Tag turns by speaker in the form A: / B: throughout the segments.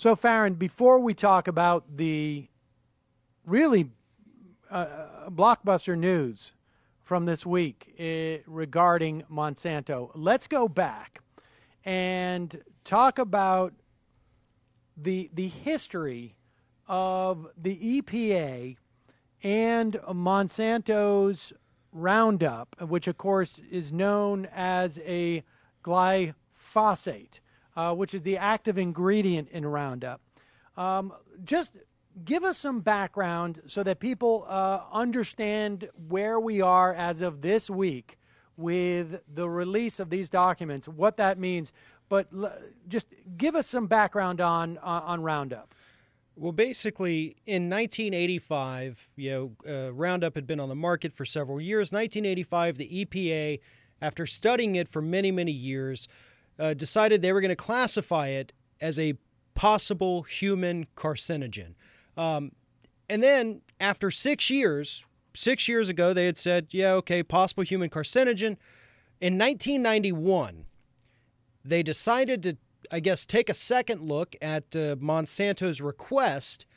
A: So, Farron, before we talk about the really blockbuster news from this week regarding Monsanto, let's go back and talk about the history of the EPA and Monsanto's Roundup, which of course is known as a glyphosate, which is the active ingredient in Roundup. Just give us some background so that people understand where we are as of this week with the release of these documents, what that means. But just give us some background on Roundup.
B: Well, basically, in 1985, Roundup had been on the market for several years. 1985, the EPA, after studying it for many, many years, decided they were going to classify it as a possible human carcinogen. And then after 6 years ago, they had said, yeah, okay, possible human carcinogen. In 1991, they decided to, I guess, take a second look at Monsanto's request,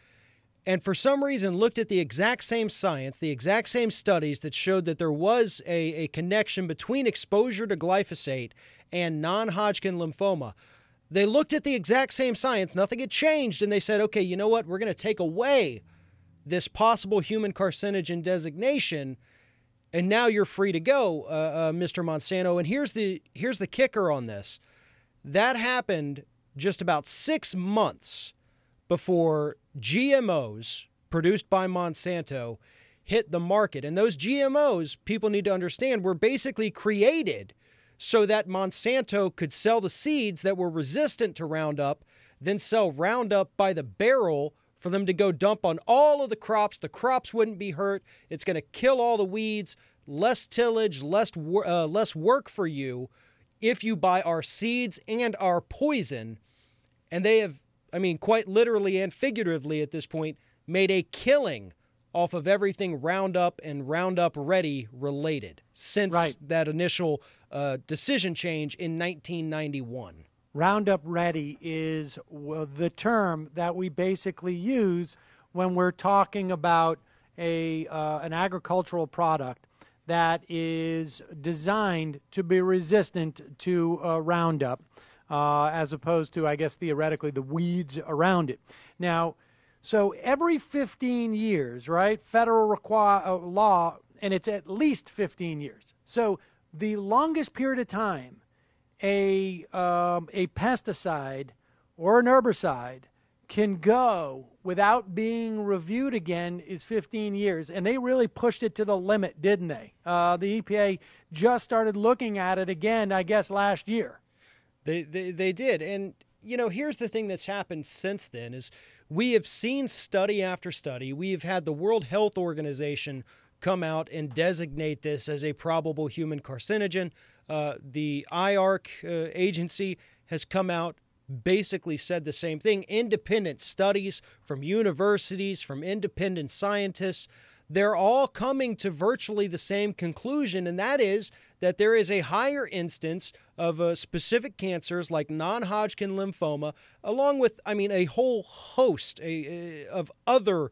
B: and for some reason looked at the exact same science, the exact same studies that showed that there was a connection between exposure to glyphosate and non-Hodgkin lymphoma. They looked at the exact same science, nothing had changed, and they said, okay, you know what, we're going to take away this possible human carcinogen designation, and now you're free to go, Mr. Monsanto. And here's the kicker on this. That happened just about 6 months before GMOs produced by Monsanto hit the market. And those GMOs, people need to understand, were basically created so that Monsanto could sell the seeds that were resistant to Roundup, then sell Roundup by the barrel for them to go dump on all of the crops. The crops wouldn't be hurt. It's going to kill all the weeds, less tillage, less work for you if you buy our seeds and our poison. And they have, quite literally and figuratively at this point, made a killing off of everything Roundup and Roundup Ready related since that initial decision change in 1991.
A: Roundup Ready is the term that we basically use when we're talking about an agricultural product that is designed to be resistant to Roundup, as opposed to, I guess, theoretically, the weeds around it. Now, so every 15 years, right, federal law, and it's at least 15 years. So the longest period of time a pesticide or an herbicide can go without being reviewed again is 15 years. And they really pushed it to the limit, didn't they? The EPA just started looking at it again, I guess, last year.
B: They did. And, here's the thing that's happened since then is we have seen study after study. We have had the World Health Organization come out and designate this as a probable human carcinogen. The IARC agency has come out, basically said the same thing. Independent studies from universities, from independent scientists, they're all coming to virtually the same conclusion, and that is that there is a higher instance of specific cancers like non-Hodgkin lymphoma, along with, a whole host of other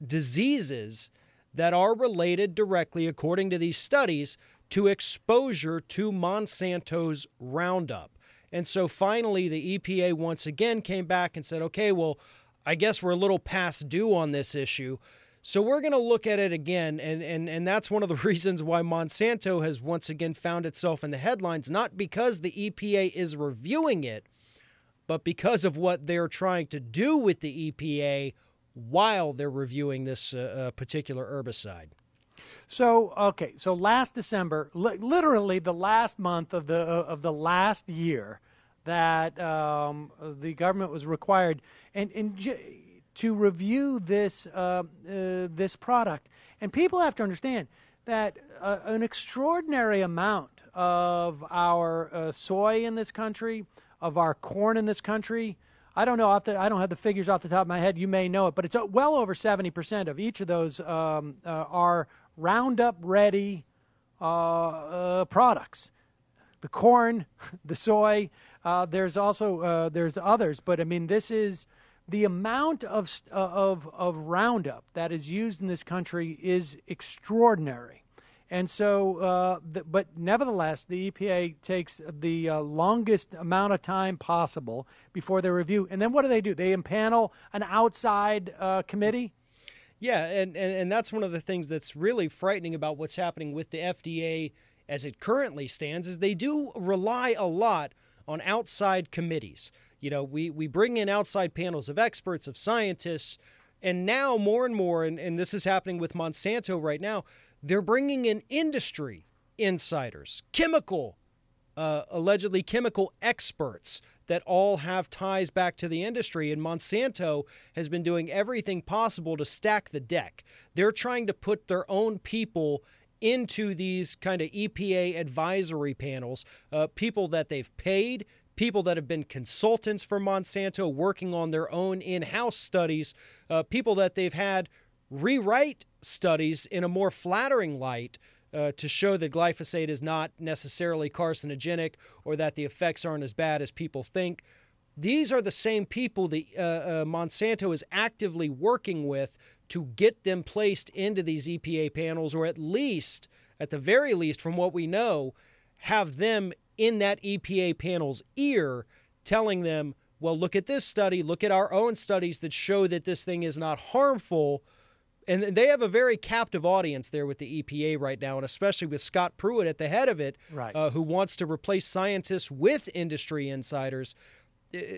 B: diseases that are related directly, according to these studies, to exposure to Monsanto's Roundup. And so finally, the EPA once again came back and said, okay, well, I guess we're a little past due on this issue. So we're going to look at it again. And that's one of the reasons why Monsanto has once again found itself in the headlines, not because the EPA is reviewing it, but because of what they're trying to do with the EPA while they're reviewing this particular herbicide.
A: So, okay, so last December, literally the last month of the last year that the government was required to review this this product. And people have to understand that an extraordinary amount of our soy in this country, of our corn in this country, I don't know, I don't have the figures off the top of my head, you may know it, but it's well over 70% of each of those are Roundup Ready products. The corn, the soy, There's also there's others, but I mean, this is the amount of Roundup that is used in this country is extraordinary. And so, but nevertheless, the EPA takes the longest amount of time possible before they review. And then what do? They impanel an outside committee?
B: Yeah, and that's one of the things that's really frightening about what's happening with the FDA as it currently stands, is they do rely a lot on outside committees. You know, we bring in outside panels of experts, of scientists, and now more and more, and this is happening with Monsanto right now, they're bringing in industry insiders, allegedly chemical experts that all have ties back to the industry. And Monsanto has been doing everything possible to stack the deck. They're trying to put their own people into these kind of EPA advisory panels, people that they've paid, people that have been consultants for Monsanto working on their own in-house studies, people that they've had rewrite studies in a more flattering light to show that glyphosate is not necessarily carcinogenic or that the effects aren't as bad as people think. These are the same people that Monsanto is actively working with to get them placed into these EPA panels, or at least, at the very least, from what we know, have them in that EPA panel's ear telling them, well, look at this study, look at our own studies that show that this thing is not harmful. And they have a very captive audience there with the EPA right now, and especially with Scott Pruitt at the head of it,
A: right,
B: who wants to replace scientists with industry insiders.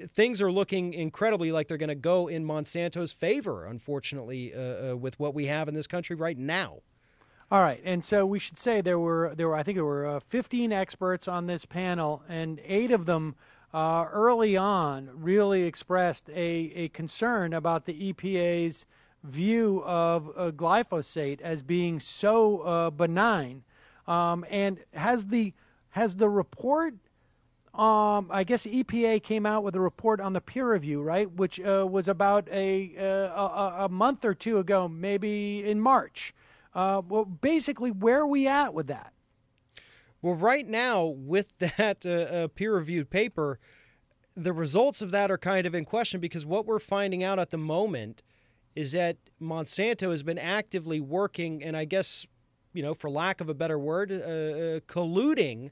B: Things are looking incredibly like they're going to go in Monsanto's favor, unfortunately, with what we have in this country right now.
A: All right, and so we should say there were 15 experts on this panel, and 8 of them early on really expressed a concern about the EPA's view of glyphosate as being so benign, and has the report. I guess EPA came out with a report on the peer review, right, which was about a month or two ago, maybe in March. Well, basically, where are we at with that?
B: Well, right now, with that peer-reviewed paper, the results of that are kind of in question, because what we're finding out at the moment is that Monsanto has been actively working, and I guess, you know, for lack of a better word, colluding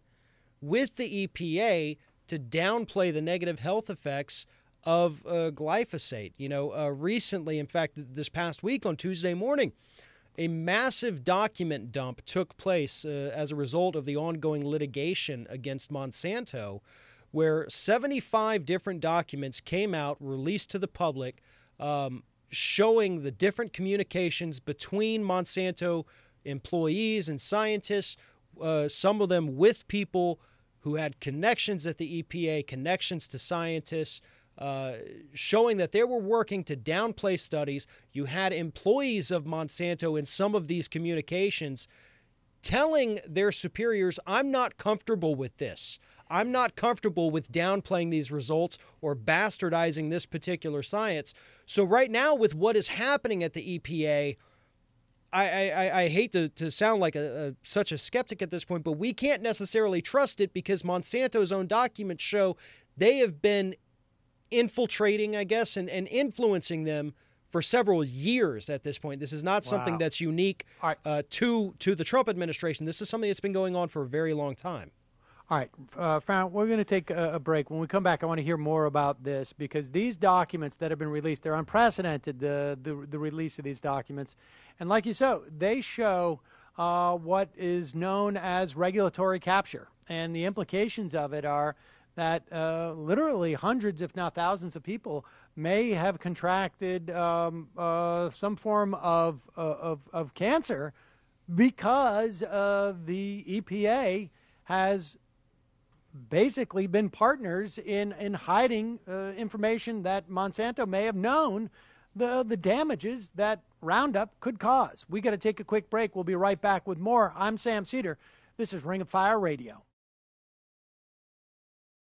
B: with the EPA to downplay the negative health effects of glyphosate. You know, recently, in fact, this past week on Tuesday morning, a massive document dump took place as a result of the ongoing litigation against Monsanto, where 75 different documents came out, released to the public, showing the different communications between Monsanto employees and scientists, some of them with people who had connections at the EPA, connections to scientists, showing that they were working to downplay studies. You had employees of Monsanto in some of these communications telling their superiors, I'm not comfortable with this. I'm not comfortable with downplaying these results or bastardizing this particular science. So right now, with what is happening at the EPA, I hate to sound like such a skeptic at this point, but we can't necessarily trust it because Monsanto's own documents show they have been infiltrating, I guess, and influencing them for several years at this point. This is not something that's unique to the Trump administration. This is something that's been going on for a very long time.
A: All right, Farron, we're going to take a break. When we come back, I want to hear more about this, because these documents that have been released, they're unprecedented, the release of these documents. And like you said, they show what is known as regulatory capture. And the implications of it are that literally hundreds, if not thousands of people may have contracted some form of cancer because the EPA has basically been partners in hiding information that Monsanto may have known the damages that Roundup could cause. We got to take a quick break. We'll be right back with more. I'm Sam Seder. This is Ring of Fire Radio.